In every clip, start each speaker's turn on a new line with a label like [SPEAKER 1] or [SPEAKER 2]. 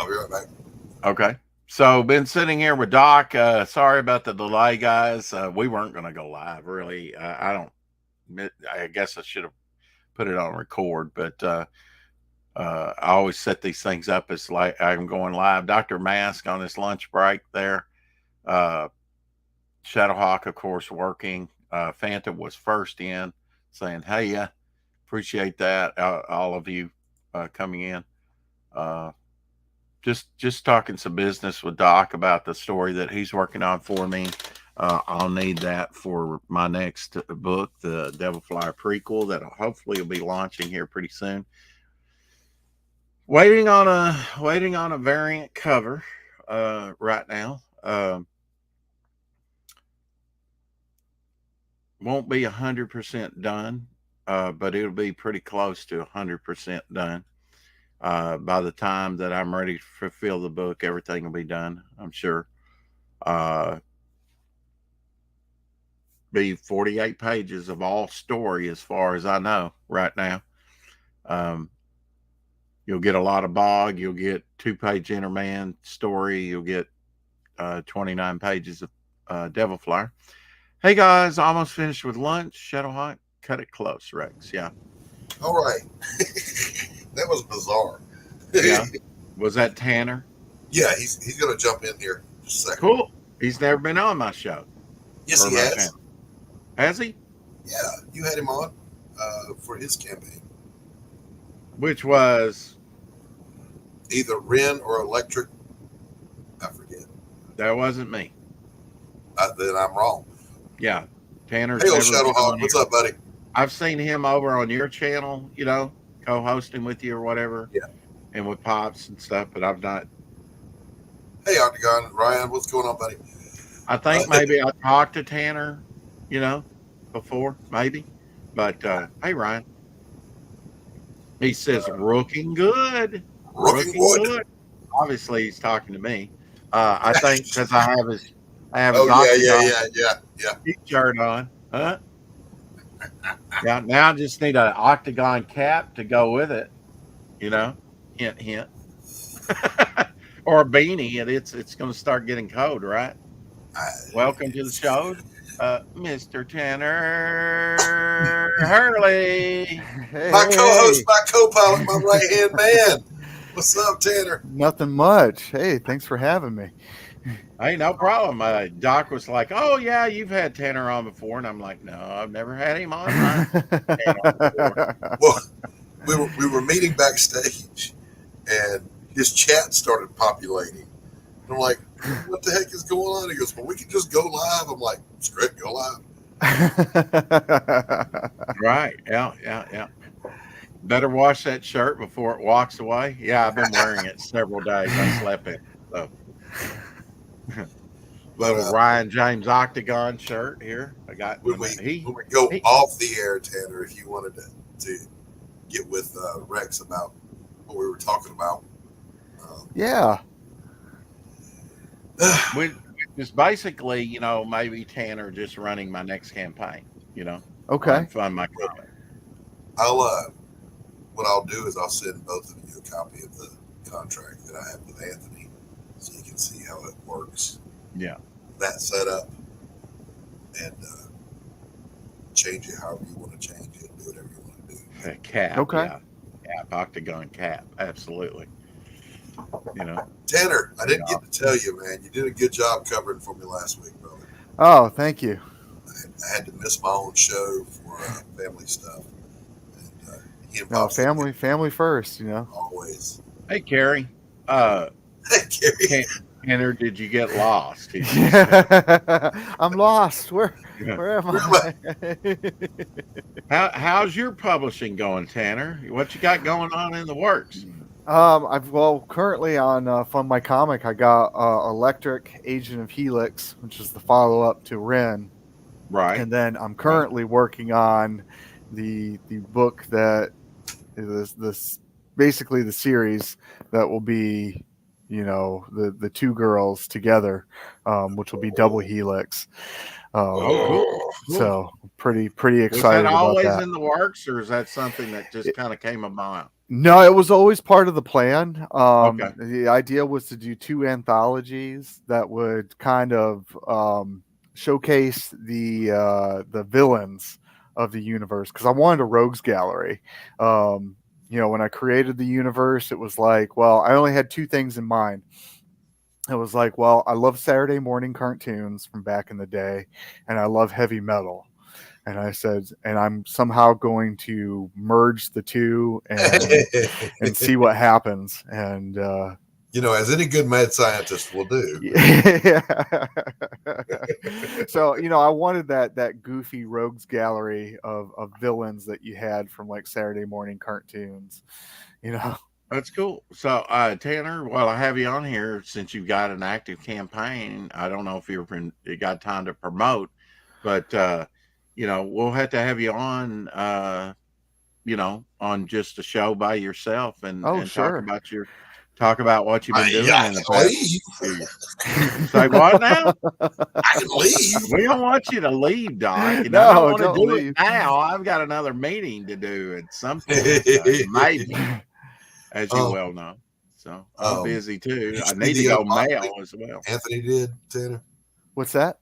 [SPEAKER 1] I'll be right back.
[SPEAKER 2] Okay. So been sitting here with Doc. Sorry about the delay, guys. We weren't going to go live, really. I don't. I guess I should have put it on record, but I always set these things up as like I'm going live. Dr. Mask on his lunch break there. Uh, Shadowhawk, of course, working. Phantom was first in, saying, "Hey, yeah, appreciate that. All of you coming in." Uh, just talking some business with Doc about the story that he's working on for me. I'll need that for my next book, the Devil Flyer prequel, that hopefully will be launching here pretty soon. Waiting on a variant cover right now. Won't be 100% done, but it'll be pretty close to 100% done. By the time that I'm ready to fulfill the book, everything will be done, I'm sure. Be 48 pages of all story as far as I know right now. You'll get a lot of Bog. You'll get 2-page Interman story. You'll get 29 pages of Devil Flyer. Hey guys, almost finished with lunch. Shadowhawk, cut it close, Rex. Yeah.
[SPEAKER 1] All right. That was bizarre.
[SPEAKER 2] Yeah. Was that Tanner?
[SPEAKER 1] Yeah, he's going to jump in here just a second.
[SPEAKER 2] Cool. He's never been on my show.
[SPEAKER 1] Yes, he has.
[SPEAKER 2] Channel. Has he?
[SPEAKER 1] Yeah, you had him on for his campaign.
[SPEAKER 2] Which was
[SPEAKER 1] either Ren or Electric. I forget.
[SPEAKER 2] That wasn't me.
[SPEAKER 1] Then I'm wrong.
[SPEAKER 2] Yeah. Tanner's
[SPEAKER 1] Hey, Shadowhawk, what's up, buddy?
[SPEAKER 2] I've seen him over on your channel, co-hosting with you or whatever.
[SPEAKER 1] Yeah.
[SPEAKER 2] And with Pops and stuff, but I've not.
[SPEAKER 1] Hey, Octagon, Ryan, what's going on, buddy?
[SPEAKER 2] I think maybe I talked to Tanner, before, maybe. But, hey, Ryan. He says, looking good.
[SPEAKER 1] Looking good.
[SPEAKER 2] Obviously, he's talking to me. I think because I have his T-shirt on. Huh? Yeah, now I just need an octagon cap to go with it. Hint, hint. Or a beanie, and it's going to start getting cold, right? Welcome to the show, Mr. Tanner Hurley.
[SPEAKER 1] Hey, my co-host, my co-pilot, my right-hand man. What's up, Tanner?
[SPEAKER 3] Nothing much. Hey, thanks for having me.
[SPEAKER 2] Hey, no problem. Doc was like, "Oh yeah, you've had Tanner on before," and I'm like, "No, I've never had him on."
[SPEAKER 1] Well, we were meeting backstage, and his chat started populating. And I'm like, "What the heck is going on?" He goes, "Well, we can just go live." I'm like, "Screw it, go live."
[SPEAKER 2] Right? Yeah. Better wash that shirt before it walks away. Yeah, I've been wearing it several days. I slept in it. So. Little Ryan James Octagon shirt here. I got
[SPEAKER 1] when we go off the air, Tanner, if you wanted to get with Rex about what we were talking about.
[SPEAKER 3] Yeah.
[SPEAKER 2] Which is basically, maybe Tanner just running my next campaign,
[SPEAKER 3] Okay.
[SPEAKER 2] Fund my campaign.
[SPEAKER 1] What I'll do is I'll send both of you a copy of the contract that I have with Anthony, so you can see how it works.
[SPEAKER 2] Yeah.
[SPEAKER 1] That setup, and change it however you want to change it. Do whatever you want to do.
[SPEAKER 2] A cap.
[SPEAKER 3] Okay.
[SPEAKER 2] Yeah. Cap, octagon cap. Absolutely.
[SPEAKER 1] Tanner, I didn't get to tell you, man. You did a good job covering for me last week, brother.
[SPEAKER 3] Oh, thank you.
[SPEAKER 1] I had to miss my own show for family stuff.
[SPEAKER 3] Family first,
[SPEAKER 1] Always.
[SPEAKER 2] Hey, Carrie.
[SPEAKER 1] Hey, Carrie.
[SPEAKER 2] Tanner, did you get lost?
[SPEAKER 3] I'm lost. Where am I?
[SPEAKER 2] How's your publishing going, Tanner? What you got going on in the works?
[SPEAKER 3] Currently on Fund My Comic, I got Electric Agent of Helix, which is the follow-up to Ren.
[SPEAKER 2] Right.
[SPEAKER 3] And then I'm currently working on the book that is this basically the series that will be, the two girls together, which will be Double Helix.
[SPEAKER 2] Cool.
[SPEAKER 3] So pretty excited about that.
[SPEAKER 2] Was that always in the works, or is that something that just kind of came about?
[SPEAKER 3] No, it was always part of the plan.
[SPEAKER 2] Okay.
[SPEAKER 3] The idea was to do 2 anthologies that would kind of showcase the villains of the universe, because I wanted a rogues gallery. When I created the universe, it was like, well, I only had 2 things in mind. It was like, well, I love Saturday morning cartoons from back in the day, and I love heavy metal. And I said, and I'm somehow going to merge the two and see what happens. And
[SPEAKER 1] as any good mad scientist will do.
[SPEAKER 3] yeah. So I wanted that goofy rogues gallery of villains that you had from like Saturday morning cartoons.
[SPEAKER 2] That's cool. So, Tanner, while I have you on here, since you've got an active campaign, I don't know if you got time to promote, but we'll have to have you on, on just a show by yourself and
[SPEAKER 3] sure.
[SPEAKER 2] talk about what you've been doing in the past few years. Say what now?
[SPEAKER 1] I can leave.
[SPEAKER 2] We don't want you to leave, Doc. I
[SPEAKER 3] No,
[SPEAKER 2] don't want to
[SPEAKER 3] don't
[SPEAKER 2] do
[SPEAKER 3] leave.
[SPEAKER 2] it now. I've got another meeting to do at some point, maybe, as you well know. So I'm busy too. I need to go mail as well.
[SPEAKER 1] Anthony did, Tanner?
[SPEAKER 3] What's that?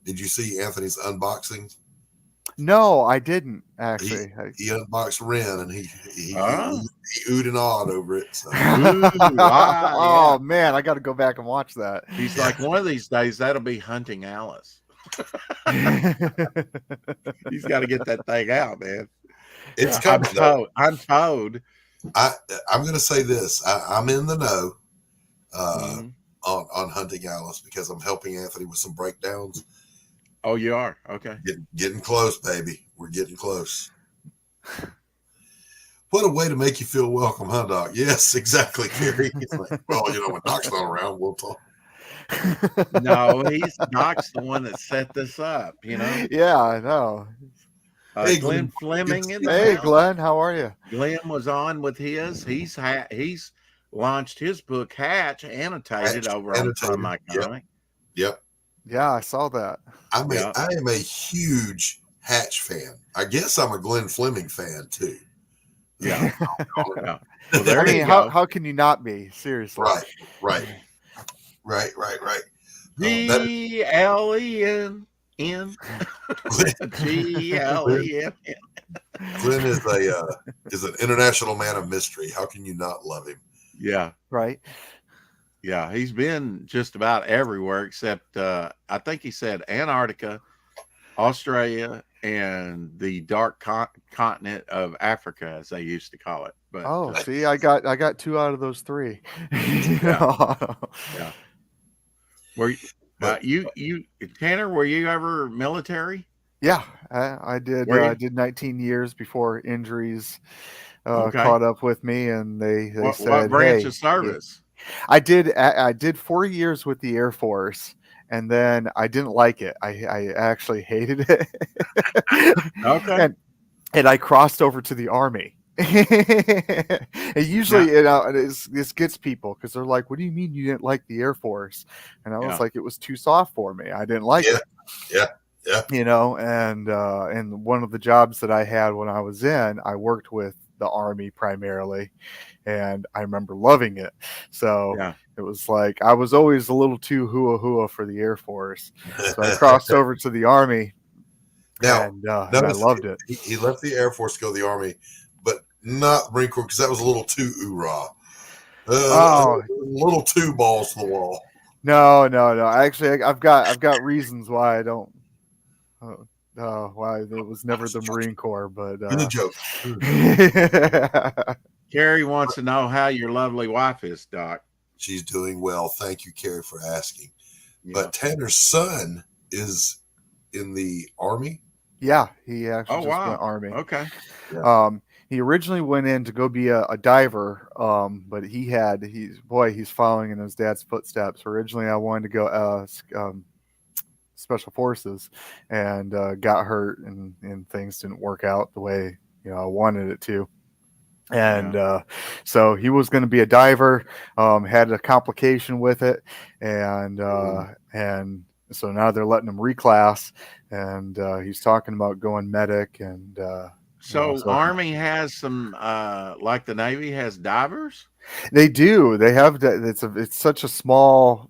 [SPEAKER 1] Did you see Anthony's unboxing?
[SPEAKER 3] No, I didn't actually.
[SPEAKER 1] He unboxed Ren, and he oohed and awed over it. So.
[SPEAKER 3] Oh man, I got to go back and watch that.
[SPEAKER 2] He's like, one of these days that'll be Hunting Alice. He's got to get that thing out, man.
[SPEAKER 1] It's coming.
[SPEAKER 2] I'm told.
[SPEAKER 1] I'm going to say this. I'm in the know on Hunting Alice because I'm helping Anthony with some breakdowns.
[SPEAKER 2] Oh, you are? Okay.
[SPEAKER 1] Getting close, baby. We're getting close. What a way to make you feel welcome, huh, Doc? Yes, exactly, Kerry. It's like, well, when Doc's not around, we'll talk.
[SPEAKER 2] No, Doc's the one that set this up,
[SPEAKER 3] Yeah, I know.
[SPEAKER 2] Hey, Glenn Fleming.
[SPEAKER 3] Hey, Glenn, how are you?
[SPEAKER 2] Glenn was on with his. He's launched his book, Hatch, annotated over on From My Comic.
[SPEAKER 1] Yep.
[SPEAKER 3] Yeah, I saw that.
[SPEAKER 1] I am a huge Hatch fan. I guess I'm a Glenn Fleming fan too.
[SPEAKER 2] Yeah.
[SPEAKER 3] Well, there you go. How can you not be? Seriously.
[SPEAKER 1] Right.
[SPEAKER 2] GLEN. GLEN.
[SPEAKER 1] Glenn is an international man of mystery. How can you not love him?
[SPEAKER 2] Yeah.
[SPEAKER 3] Right.
[SPEAKER 2] Yeah, he's been just about everywhere except I think he said Antarctica, Australia, and the dark continent of Africa, as they used to call it. But
[SPEAKER 3] see, I got 2 out of those 3.
[SPEAKER 2] Yeah. Were you Tanner? Were you ever military?
[SPEAKER 3] Yeah, I did. I did 19 years before injuries caught up with me, and they said,
[SPEAKER 2] "What branch of service?"
[SPEAKER 3] I did 4 years with the Air Force, and then I didn't like it. I actually hated it.
[SPEAKER 2] Okay.
[SPEAKER 3] And I crossed over to the Army. And usually, this gets people because they're like, "What do you mean you didn't like the Air Force?" And I was like, "It was too soft for me. I didn't like it."
[SPEAKER 1] Yeah.
[SPEAKER 3] And one of the jobs that I had when I was in, I worked with the Army primarily, and I remember loving it. So it was like I was always a little too hua for the Air Force, so I crossed over to the Army. And I loved it.
[SPEAKER 1] He left the Air Force to go to the Army, but not Marine Corps because that was a little too oorah. A little too balls to the wall.
[SPEAKER 3] No. Actually, I've got reasons why I don't. Why it was never the Marine Corps, but
[SPEAKER 1] good joke.
[SPEAKER 2] Carrie wants to know how your lovely wife is, Doc.
[SPEAKER 1] She's doing well. Thank you, Carrie, for asking. Yeah. But Tanner's son is in the Army.
[SPEAKER 3] Yeah, he actually went Army.
[SPEAKER 2] Okay.
[SPEAKER 3] Yeah. He originally went in to go be a diver, but he's following in his dad's footsteps. Originally, I wanted to go Special Forces, and got hurt, and things didn't work out the way I wanted it to. And so he was going to be a diver, had a complication with it, and so now they're letting him reclass, and he's talking about going medic, and
[SPEAKER 2] So
[SPEAKER 3] So
[SPEAKER 2] Army has some, like the Navy has divers.
[SPEAKER 3] they do. They have that. It's such a small.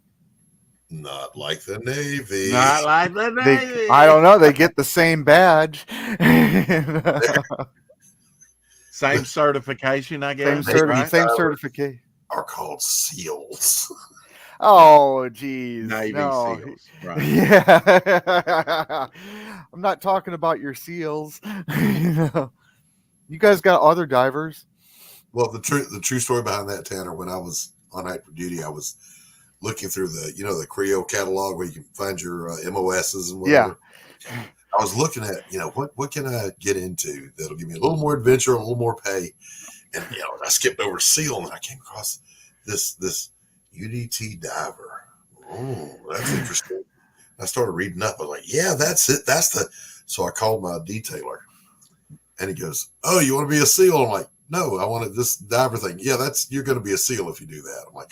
[SPEAKER 1] Not like the Navy.
[SPEAKER 2] Not like the
[SPEAKER 3] They
[SPEAKER 2] Navy.
[SPEAKER 3] I don't know. They get the same badge.
[SPEAKER 2] Same certification, I guess. Right?
[SPEAKER 3] Same certificate.
[SPEAKER 1] Are called SEALs.
[SPEAKER 3] Oh, geez.
[SPEAKER 2] Navy
[SPEAKER 3] No.
[SPEAKER 2] SEAls. Right.
[SPEAKER 3] Yeah. I'm not talking about your SEAls. You guys got other divers?
[SPEAKER 1] Well, the true story behind that, Tanner, when I was on active duty, I was looking through the Creo catalog where you can find your MOSs and whatever. Yeah. I was looking at, what can I get into that'll give me a little more adventure, a little more pay. And, I skipped over SEAL and I came across this UDT diver. Oh, that's interesting. I started reading up. I was like, yeah, that's it. So I called my detailer and he goes, oh, you want to be a SEAL? I'm like, no, I wanted this diver thing. Yeah, you're going to be a SEAL if you do that. I'm like,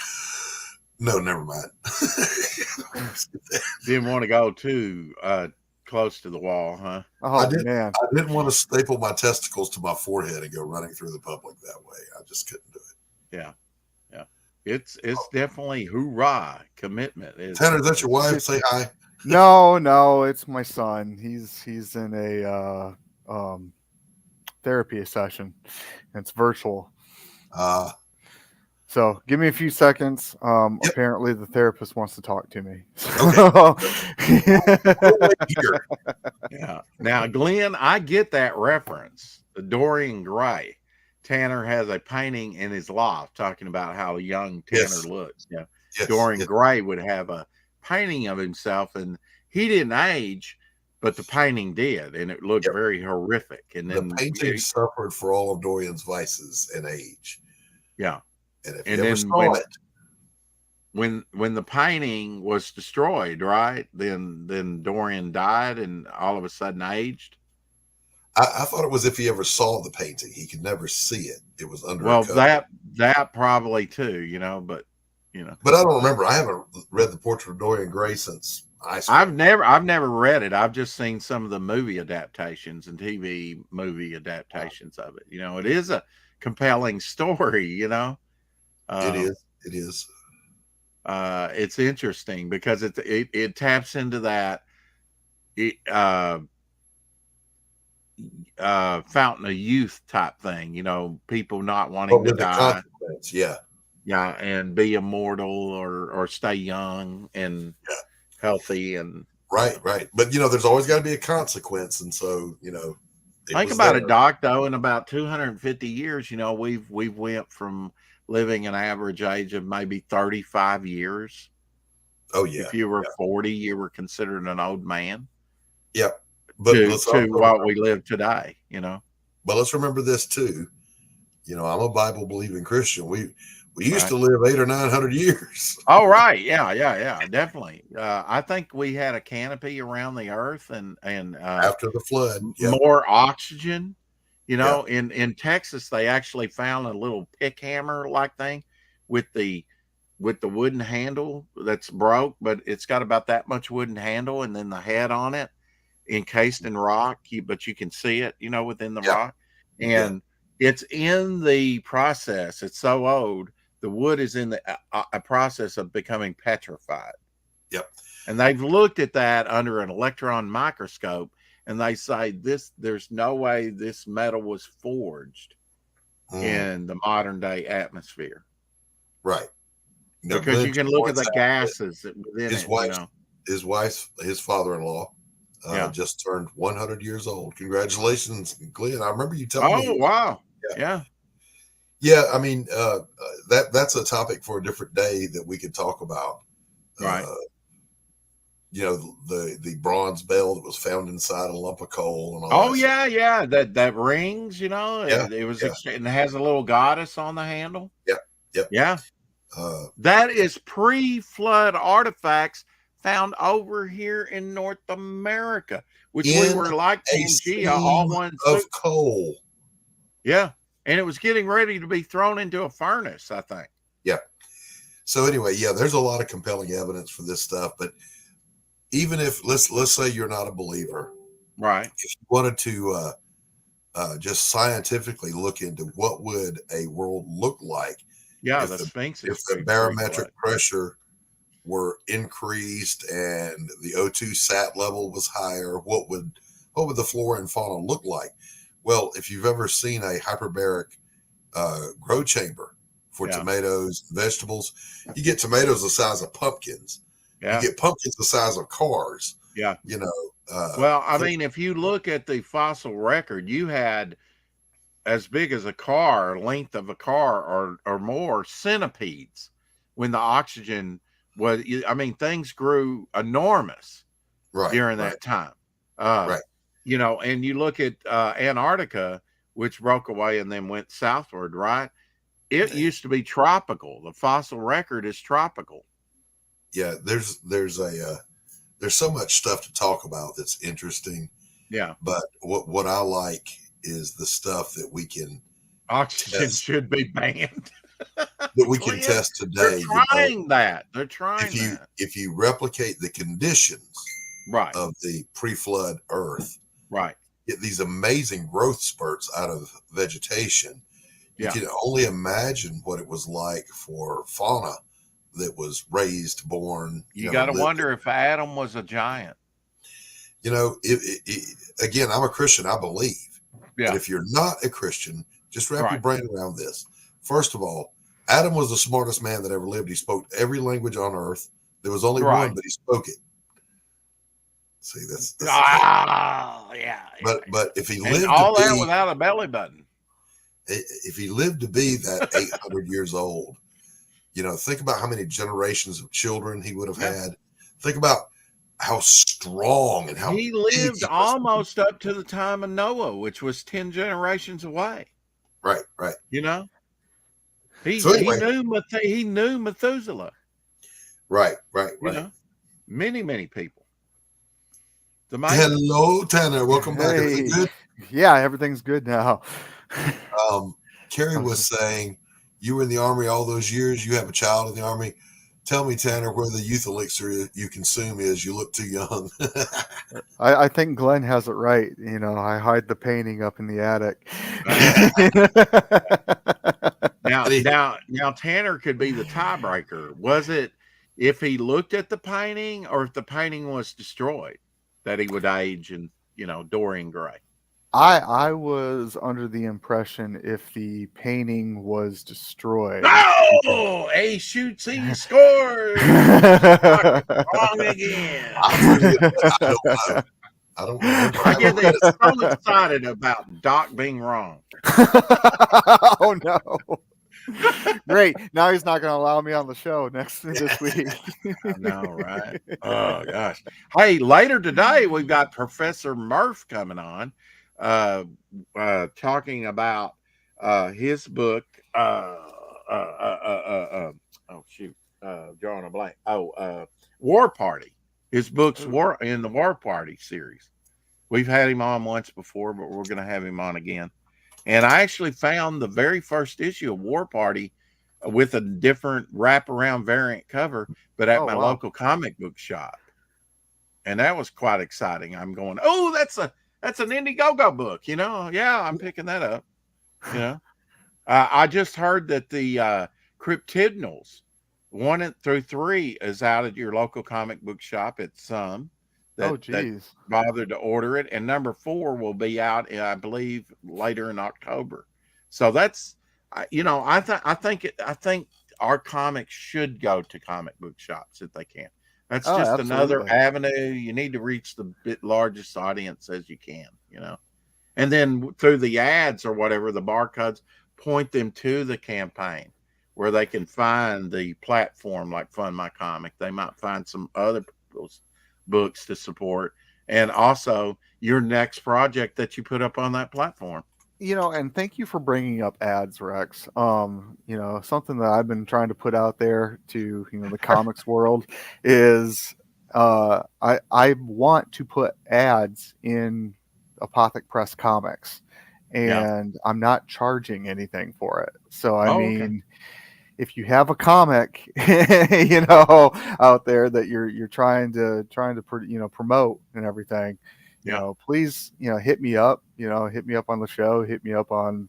[SPEAKER 1] no, never mind.
[SPEAKER 2] Didn't want to go too close to the wall, huh?
[SPEAKER 3] Oh, man.
[SPEAKER 1] I didn't want to staple my testicles to my forehead and go running through the public that way. I just couldn't do it.
[SPEAKER 2] Yeah. Yeah. It's definitely hoorah commitment.
[SPEAKER 1] Tanner, is that your wife? Say hi.
[SPEAKER 3] No, it's my son. He's in a therapy session. It's virtual. So give me a few seconds. Yep. Apparently the therapist wants to talk to me.
[SPEAKER 1] Okay.
[SPEAKER 2] Yeah. Now, Glenn, I get that reference. The Dorian Gray. Tanner has a painting in his loft talking about how young Tanner looks. Yeah. Yes. Dorian Gray would have a painting of himself, and he didn't age, but the painting did, and it looked very horrific. And then
[SPEAKER 1] the painting suffered for all of Dorian's vices and age.
[SPEAKER 2] Yeah.
[SPEAKER 1] And if you ever saw it,
[SPEAKER 2] when the painting was destroyed, right? Then Dorian died and all of a sudden aged.
[SPEAKER 1] I thought it was if he ever saw the painting, he could never see it. It was under.
[SPEAKER 2] Well, that probably too, but
[SPEAKER 1] But I don't remember. I haven't read the Portrait of Dorian Gray since
[SPEAKER 2] I've never read it. I've just seen some of the movie adaptations and TV movie adaptations of it. It is a compelling story.
[SPEAKER 1] It is.
[SPEAKER 2] It's interesting because it taps into that fountain of youth type thing. People not wanting to die. Yeah, and be immortal or stay young and healthy and
[SPEAKER 1] right. But there's always got to be a consequence, and so
[SPEAKER 2] think about it, Doc. Though in about 250 years, we've went from living an average age of maybe 35 years.
[SPEAKER 1] Oh yeah.
[SPEAKER 2] If you were 40, you were considered an old man.
[SPEAKER 1] Yep.
[SPEAKER 2] But to what we live today,
[SPEAKER 1] But let's remember this too. I'm a Bible believing Christian. We used to live 800 or 900 years.
[SPEAKER 2] Oh, right. Yeah. Definitely. I think we had a canopy around the earth and
[SPEAKER 1] after the flood,
[SPEAKER 2] more oxygen. In Texas, they actually found a little pick hammer like thing with the wooden handle that's broke, but it's got about that much wooden handle and then the head on it encased in rock, but you can see it, within the rock. And it's in the process. It's so old. The wood is in a process of becoming petrified.
[SPEAKER 1] Yep.
[SPEAKER 2] And they've looked at that under an electron microscope, and they say there's no way this metal was forged in the modern day atmosphere.
[SPEAKER 1] Right.
[SPEAKER 2] No, because you can look at the gases within
[SPEAKER 1] his father-in-law just turned 100 years old. Congratulations, Glenn. I remember you telling me.
[SPEAKER 2] Oh, wow. Yeah.
[SPEAKER 1] Yeah, I mean, that's a topic for a different day that we could talk about.
[SPEAKER 2] Right.
[SPEAKER 1] The bronze bell that was found inside a lump of coal and all.
[SPEAKER 2] Oh yeah. That rings. It was and it has a little goddess on the handle.
[SPEAKER 1] Yep.
[SPEAKER 2] Yeah. That is pre-flood artifacts found over here in North America, which we were like Pangea, all one
[SPEAKER 1] of coal.
[SPEAKER 2] Yeah. And it was getting ready to be thrown into a furnace, I think.
[SPEAKER 1] Yeah. So anyway, there's a lot of compelling evidence for this stuff. But even if let's say you're not a believer,
[SPEAKER 2] right?
[SPEAKER 1] If you wanted to just scientifically look into what would a world look like
[SPEAKER 2] Yeah,
[SPEAKER 1] if
[SPEAKER 2] the Sphinx
[SPEAKER 1] if
[SPEAKER 2] is
[SPEAKER 1] the
[SPEAKER 2] pretty
[SPEAKER 1] barometric
[SPEAKER 2] flat.
[SPEAKER 1] pressure were increased and the O2 sat level was higher. What would the flora and fauna look like? Well, if you've ever seen a hyperbaric grow chamber for
[SPEAKER 2] Yeah.
[SPEAKER 1] tomatoes, vegetables, you get tomatoes the size of pumpkins.
[SPEAKER 2] Yeah.
[SPEAKER 1] You get pumpkins the size of cars.
[SPEAKER 2] Yeah.
[SPEAKER 1] You know.
[SPEAKER 2] Well, I mean, if you look at the fossil record, you had as big as a car, length of a car or more centipedes when the oxygen was, I mean, things grew enormous during that time.
[SPEAKER 1] Right.
[SPEAKER 2] You know, and you look at Antarctica, which broke away and then went southward, right? It used to be tropical. The fossil record is tropical.
[SPEAKER 1] Yeah, there's so much stuff to talk about that's interesting.
[SPEAKER 2] Yeah.
[SPEAKER 1] But what I like is the stuff that we can
[SPEAKER 2] oxygen should be banned.
[SPEAKER 1] That we can test today.
[SPEAKER 2] They're trying that. They're trying
[SPEAKER 1] if you replicate the conditions
[SPEAKER 2] right
[SPEAKER 1] of the pre-flood Earth,
[SPEAKER 2] right,
[SPEAKER 1] get these amazing growth spurts out of vegetation. You can only imagine what it was like for fauna that was raised, born.
[SPEAKER 2] You got to wonder if Adam was a giant.
[SPEAKER 1] You know, again, I'm a Christian. I believe.
[SPEAKER 2] Yeah.
[SPEAKER 1] But if you're not a Christian, just wrap your brain around this. First of all, Adam was the smartest man that ever lived. He spoke every language on earth. There was only one, but he spoke it. See, that's
[SPEAKER 2] yeah.
[SPEAKER 1] But if he lived
[SPEAKER 2] all
[SPEAKER 1] to
[SPEAKER 2] that
[SPEAKER 1] be,
[SPEAKER 2] without a belly button,
[SPEAKER 1] if he lived to be that 800 years old, you know, think about how many generations of children he would have had. Think about how strong and how
[SPEAKER 2] he lived almost up to the time of Noah, which was 10 generations away.
[SPEAKER 1] Right.
[SPEAKER 2] You know, he knew Methuselah.
[SPEAKER 1] Right.
[SPEAKER 2] You know, many people.
[SPEAKER 1] Hello, Tanner. Welcome back. Everything good?
[SPEAKER 3] Yeah, everything's good now.
[SPEAKER 1] Carrie was saying you were in the Army all those years. You have a child in the Army. Tell me, Tanner, where the youth elixir you consume is. You look too young.
[SPEAKER 3] I think Glenn has it right. You know, I hide the painting up in the attic.
[SPEAKER 2] Now, Tanner could be the tiebreaker. Was it if he looked at the painting or if the painting was destroyed that he would age in, you know, Dorian Gray?
[SPEAKER 3] I was under the impression if the painting was destroyed.
[SPEAKER 2] Oh, he shoots, he scores. Wrong again.
[SPEAKER 1] I don't remember.
[SPEAKER 2] I get so excited about Doc being wrong.
[SPEAKER 3] Oh no. Great. Now he's not going to allow me on the show this week.
[SPEAKER 2] I know, right? Oh gosh. Hey, later today we've got Professor Murph coming on. Talking about his book. Drawing a blank. War Party. His book's War in the War Party series. We've had him on once before, but we're going to have him on again. And I actually found the very first issue of War Party with a different wraparound variant cover, but at my local comic book shop. And that was quite exciting. I'm going, oh, that's an Indiegogo book, you know? Yeah, I'm picking that up. You know, I just heard that the Cryptidnals 1 through 3 is out at your local comic book shop at some that bothered to order it, and number 4 will be out, I believe, later in October. So that's, you know, I think our comics should go to comic book shops if they can. That's just another avenue. You need to reach the largest audience as you can, you know, and then through the ads or whatever, the barcodes, point them to the campaign where they can find the platform like Fund My Comic. They might find some other people's books to support, and also your next project that you put up on that platform.
[SPEAKER 3] You know, and thank you for bringing up ads, Rex. You know, something that I've been trying to put out there to, you know, the comics world is I want to put ads in Apothic Press Comics, and I'm not charging anything for it. So I mean, if you have a comic, you know, out there that you're trying to you know, promote and everything,
[SPEAKER 2] Yeah.
[SPEAKER 3] please, hit me up, hit me up on the show, hit me up on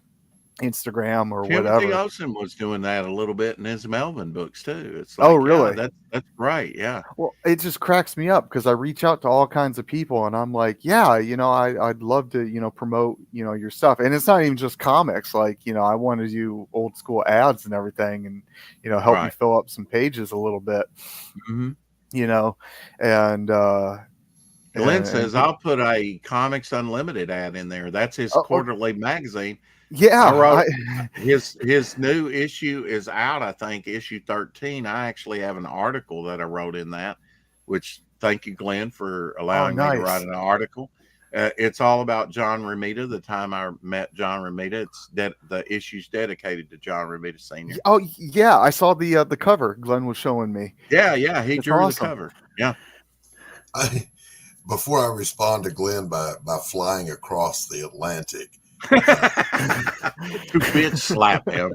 [SPEAKER 3] Instagram or
[SPEAKER 2] Timothy
[SPEAKER 3] whatever.
[SPEAKER 2] Olsen was doing that a little bit in his Melvin books too. It's
[SPEAKER 3] Oh,
[SPEAKER 2] like, yeah,
[SPEAKER 3] really?
[SPEAKER 2] that's great. Yeah.
[SPEAKER 3] Well, it just cracks me up because I reach out to all kinds of people and I'm like, yeah, I'd love to, promote, your stuff. And it's not even just comics. Like, I want to do old school ads and everything and, help me
[SPEAKER 2] Right.
[SPEAKER 3] fill up some pages a little bit,
[SPEAKER 2] Mm-hmm.
[SPEAKER 3] and,
[SPEAKER 2] Glenn
[SPEAKER 3] and
[SPEAKER 2] says I'll put a Comics Unlimited ad in there. That's his
[SPEAKER 3] oh,
[SPEAKER 2] quarterly magazine.
[SPEAKER 3] yeah,
[SPEAKER 2] I wrote his new issue is out. I think issue 13. I actually have an article that I wrote in that, which thank you, Glenn, for allowing me to write an article. It's all about John Romita. The time I met John Romita, the issue's dedicated to John Romita Sr.
[SPEAKER 3] Oh yeah, I saw the cover Glenn was showing me.
[SPEAKER 2] Yeah, he drew
[SPEAKER 3] awesome.
[SPEAKER 2] the cover. Yeah.
[SPEAKER 1] Before I respond to Glenn by flying across the Atlantic,
[SPEAKER 2] to bitch slap him.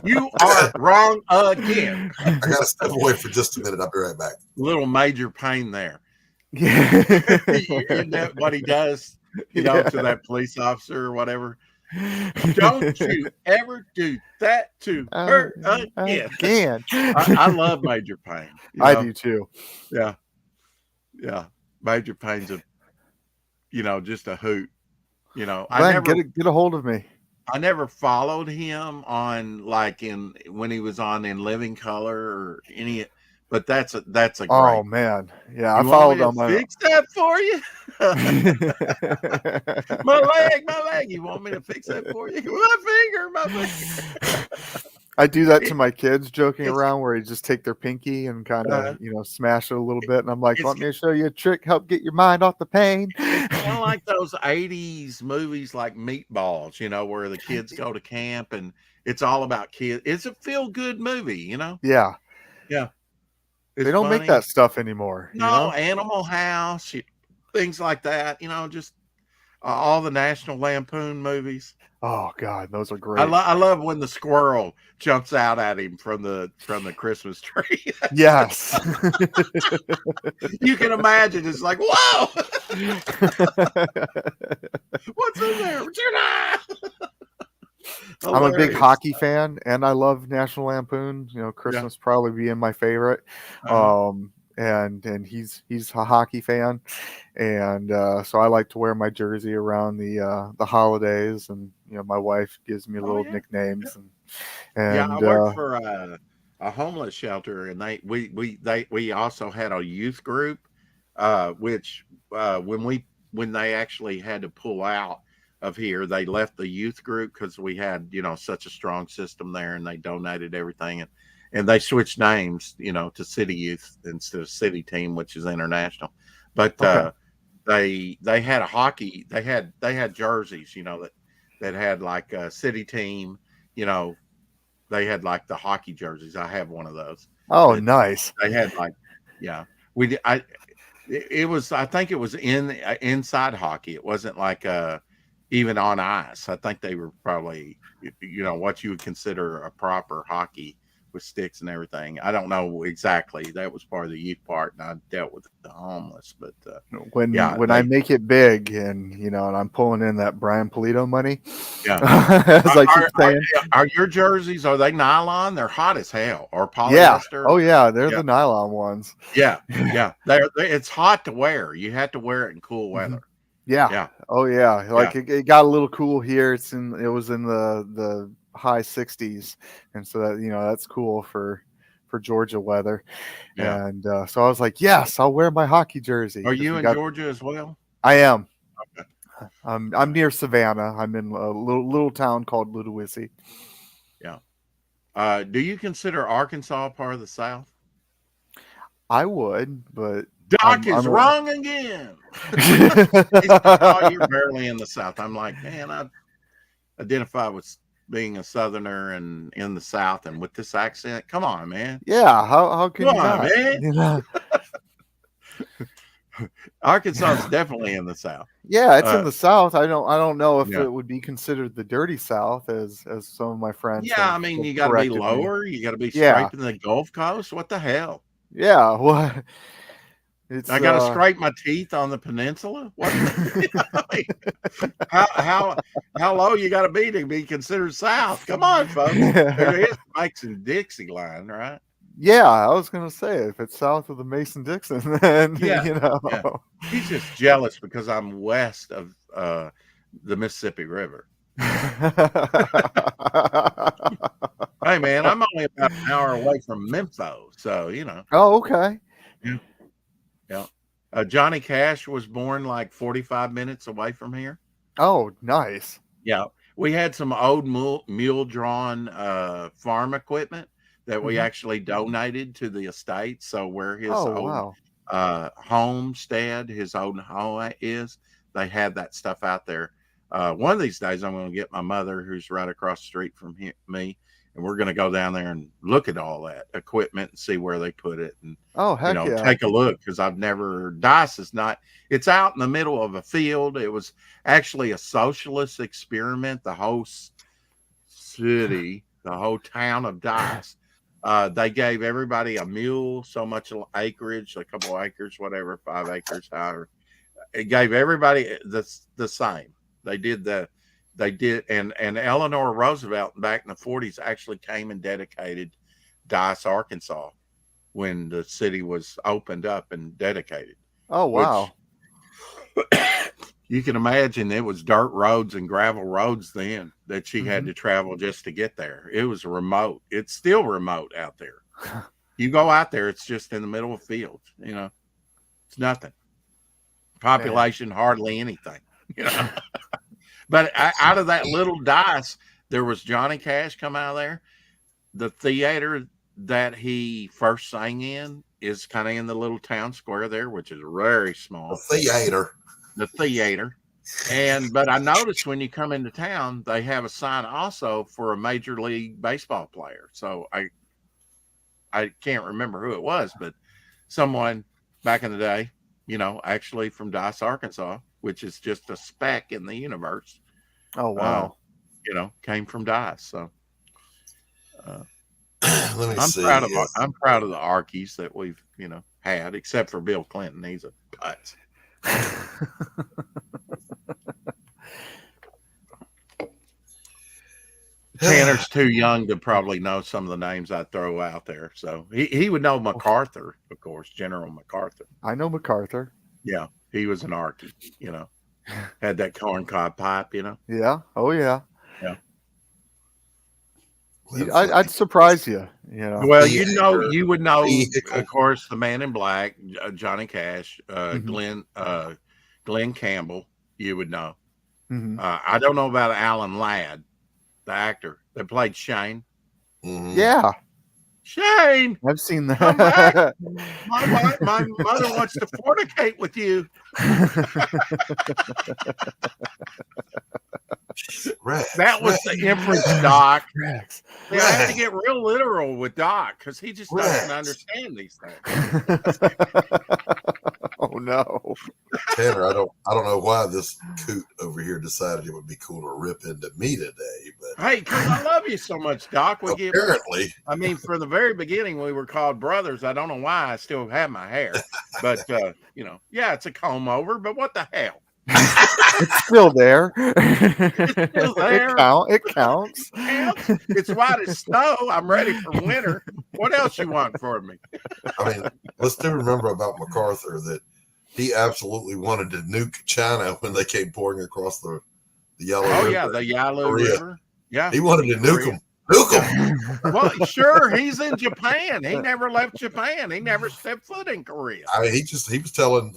[SPEAKER 2] You are wrong again.
[SPEAKER 1] I gotta step away for just a minute. I'll be right back.
[SPEAKER 2] Little major pain there.
[SPEAKER 3] Yeah.
[SPEAKER 2] Isn't that what he does? To that police officer or whatever. Don't you ever do that to her again. I love Major Payne.
[SPEAKER 3] I do too.
[SPEAKER 2] Yeah. Major Payne's just a hoot.
[SPEAKER 3] Glenn, get a hold of me.
[SPEAKER 2] I never followed him on when he was on In Living Color or any, but that's a great.
[SPEAKER 3] Oh man, yeah,
[SPEAKER 2] I
[SPEAKER 3] followed on
[SPEAKER 2] my. Fix that for you. my leg. You want me to fix that for you? My finger.
[SPEAKER 3] I do that to my kids, joking around, where you just take their pinky and kind of, smash it a little bit. And I'm like, want me to show you a trick, help get your mind off the pain?
[SPEAKER 2] It's kind of like those 80s movies like Meatballs, where the kids go to camp and it's all about kids. It's a feel-good movie,
[SPEAKER 3] Yeah.
[SPEAKER 2] Yeah.
[SPEAKER 3] They don't make that stuff anymore.
[SPEAKER 2] No, Animal House, things like that, just all the National Lampoon movies.
[SPEAKER 3] Oh God, those are great.
[SPEAKER 2] I love when the squirrel jumps out at him from the Christmas tree.
[SPEAKER 3] Yes.
[SPEAKER 2] You can imagine it's like, whoa. What's in there?
[SPEAKER 3] I'm a big hockey fan and I love National Lampoon. Christmas probably being my favorite. And he's a hockey fan, and so I like to wear my jersey around the holidays, and my wife gives me little nicknames. And
[SPEAKER 2] I work for a homeless shelter, and we also had a youth group, which when they actually had to pull out of here, they left the youth group because we had such a strong system there, and they donated everything and they switched names, to City Youth instead of City Team, which is international. But they had a hockey. They had jerseys, that had like a City Team. They had like the hockey jerseys. I have one of those.
[SPEAKER 3] Oh, nice.
[SPEAKER 2] They had I think it was inside hockey. It wasn't like even on ice. I think they were probably what you would consider a proper hockey with sticks and everything. I don't know exactly. That was part of the youth part, and I dealt with the homeless. But
[SPEAKER 3] when I make it big, and and I'm pulling in that Brian Polito money,
[SPEAKER 2] as I keep saying, are your jerseys? Are they nylon? They're hot as hell, or polyester?
[SPEAKER 3] Yeah. Oh yeah, they're the nylon ones.
[SPEAKER 2] Yeah. It's hot to wear. You have to wear it in cool weather.
[SPEAKER 3] Yeah. Oh yeah. It got a little cool here. It was in the high 60s, and so that that's cool for Georgia weather. And so I was like, yes, I'll wear my hockey jersey.
[SPEAKER 2] Are you in Georgia as well?
[SPEAKER 3] I am.
[SPEAKER 2] Okay.
[SPEAKER 3] I'm near Savannah. I'm in a little town called Ludowici.
[SPEAKER 2] Yeah. Do you consider Arkansas part of the South?
[SPEAKER 3] I would, but
[SPEAKER 2] Doc is wrong again. You're barely in the South. I'm like, man, I identify with being a Southerner and in the South and with this accent. Come on, man.
[SPEAKER 3] Yeah, how can
[SPEAKER 2] you not? Man. Arkansas is definitely in the South.
[SPEAKER 3] Yeah, it's in the South. I don't know if it would be considered the dirty South as some of my friends.
[SPEAKER 2] Yeah, I mean, you got to be lower. You got to be scraping the Gulf Coast. What the hell?
[SPEAKER 3] Yeah, well, It's
[SPEAKER 2] I got to scrape my teeth on the peninsula. What? how low you got to be considered south? Come on, folks. There is Mason Dixie line, right?
[SPEAKER 3] Yeah, I was gonna say if it's south of the Mason Dixon, then
[SPEAKER 2] Yeah,
[SPEAKER 3] you know.
[SPEAKER 2] yeah. He's just jealous because I'm west of the Mississippi River. Hey, man, I'm only about an hour away from Memphis, so you know.
[SPEAKER 3] Oh, okay.
[SPEAKER 2] Yeah. Johnny Cash was born like 45 minutes away from here.
[SPEAKER 3] Oh, nice.
[SPEAKER 2] Yeah, we had some old mule-drawn farm equipment that we actually donated to the estate. So where his old homestead, his old home is, they had that stuff out there. One of these days, I'm going to get my mother, who's right across the street from me, and we're going to go down there and look at all that equipment and see where they put it, and take a look, because I've never. Dice is not. It's out in the middle of a field. It was actually a socialist experiment. The whole city, the whole town of Dice. They gave everybody a mule, so much acreage, a couple acres, whatever, 5 acres, however. It gave everybody the same. They did, and Eleanor Roosevelt back in the 40s actually came and dedicated Dice, Arkansas, when the city was opened up and dedicated.
[SPEAKER 3] Oh, wow.
[SPEAKER 2] You can imagine it was dirt roads and gravel roads then that she had to travel just to get there. It was remote. It's still remote out there. You go out there, it's just in the middle of fields, you know. It's nothing. Population, hardly anything, you know. But out of that little Dice, there was Johnny Cash come out of there. The theater that he first sang in is kind of in the little town square there, which is very small. The theater. But I noticed when you come into town, they have a sign also for a Major League Baseball player. So I can't remember who it was, but someone back in the day, you know, actually from Dice, Arkansas, which is just a speck in the universe.
[SPEAKER 3] Oh, wow.
[SPEAKER 2] You know, came from Dice. So
[SPEAKER 1] let me see.
[SPEAKER 2] I'm proud of the Arkies that we've, you know, had, except for Bill Clinton. He's a putz. Tanner's too young to probably know some of the names I throw out there. So he would know MacArthur, of course, General MacArthur.
[SPEAKER 3] I know MacArthur.
[SPEAKER 2] Yeah, he was an Arkie, you know. Had that corncob pipe, you know.
[SPEAKER 3] Yeah. Oh, yeah.
[SPEAKER 2] Yeah.
[SPEAKER 3] I'd surprise you, you know.
[SPEAKER 2] Well, you would know, of course, the Man in Black, Johnny Cash, Glenn Campbell. You would know. I don't know about Alan Ladd, the actor that played Shane.
[SPEAKER 3] Yeah.
[SPEAKER 2] Shane,
[SPEAKER 3] I've seen that.
[SPEAKER 2] Come back. My mother wants to fornicate with you. That was the inference, Doc. I had to get real literal with Doc because he just doesn't understand these things.
[SPEAKER 3] Oh no,
[SPEAKER 1] Tanner! I don't know why this coot over here decided it would be cool to rip into me today. But
[SPEAKER 2] hey, because I love you so much, Doc.
[SPEAKER 1] Apparently,
[SPEAKER 2] I mean, from the very beginning, we were called brothers. I don't know why I still have my hair, but you know, yeah, it's a comb over. But what the hell?
[SPEAKER 3] It's still there.
[SPEAKER 2] It's still there.
[SPEAKER 3] It counts.
[SPEAKER 2] It's white as snow. I'm ready for winter. What else you want from me?
[SPEAKER 1] I mean, let's do remember about MacArthur that he absolutely wanted to nuke China when they came pouring across the Yellow River.
[SPEAKER 2] Oh, yeah, the Yellow River. Yeah.
[SPEAKER 1] He wanted to nuke them. Nuke them.
[SPEAKER 2] Well, sure, he's in Japan. He never left Japan. He never stepped foot in Korea.
[SPEAKER 1] I mean, he was telling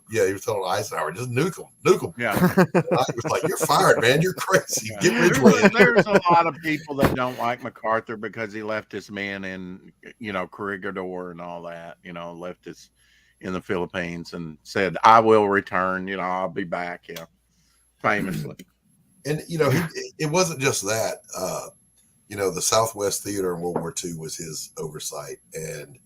[SPEAKER 1] he was telling Eisenhower, just nuke them. Nuke them.
[SPEAKER 2] Yeah.
[SPEAKER 1] I was like, you're fired, man. You're crazy.
[SPEAKER 2] Yeah.
[SPEAKER 1] Get Ridgeland.
[SPEAKER 2] There's a lot of people that don't like MacArthur because he left his men in, you know, Corregidor and all that, you know, left his in the Philippines and said, I will return, you know, I'll be back, yeah, famously.
[SPEAKER 1] And, you know, it wasn't just that. You know, the Southwest Theater in World War II was his oversight, and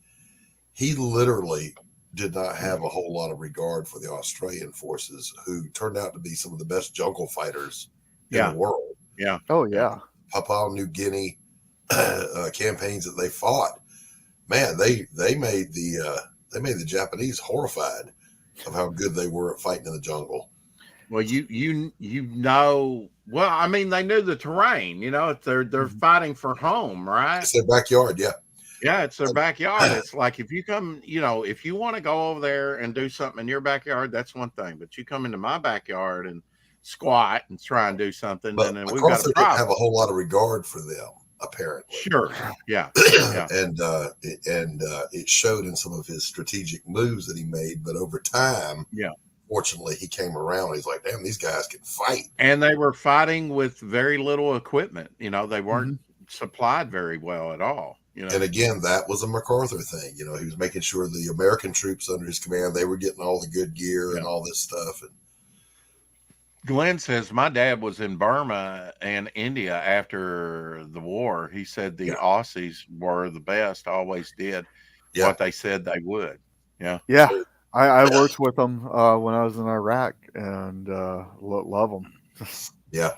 [SPEAKER 1] he literally did not have a whole lot of regard for the Australian forces, who turned out to be some of the best jungle fighters in the world.
[SPEAKER 2] Yeah.
[SPEAKER 3] Oh, yeah.
[SPEAKER 1] Papua New Guinea campaigns that they fought, man, they made the the Japanese horrified of how good they were at fighting in the jungle.
[SPEAKER 2] Well, you know, well, I mean, they knew the terrain. You know, if they're fighting for home, right?
[SPEAKER 1] It's their backyard, yeah.
[SPEAKER 2] Yeah, it's their backyard. It's like if you come, you know, if you want to go over there and do something in your backyard, that's one thing. But you come into my backyard and squat and try and do something,
[SPEAKER 1] But
[SPEAKER 2] and then we've got
[SPEAKER 1] MacArthur
[SPEAKER 2] a
[SPEAKER 1] didn't have
[SPEAKER 2] problem.
[SPEAKER 1] a whole lot of regard for them, apparently.
[SPEAKER 2] Sure. Yeah. Yeah.
[SPEAKER 1] and it showed in some of his strategic moves that he made. But over time,
[SPEAKER 2] Yeah.
[SPEAKER 1] fortunately, he came around. He's like, damn, these guys can fight.
[SPEAKER 2] And they were fighting with very little equipment. You know, they weren't supplied very well at all. You know,
[SPEAKER 1] And again, that was a MacArthur thing. You know, he was making sure the American troops under his command, they were getting all the good gear and all this stuff. And
[SPEAKER 2] Glenn says my dad was in Burma and India after the war. He said the Aussies were the best, always did what they said they would. Yeah.
[SPEAKER 3] Yeah. I worked with them when I was in Iraq, and love them.
[SPEAKER 1] Yeah.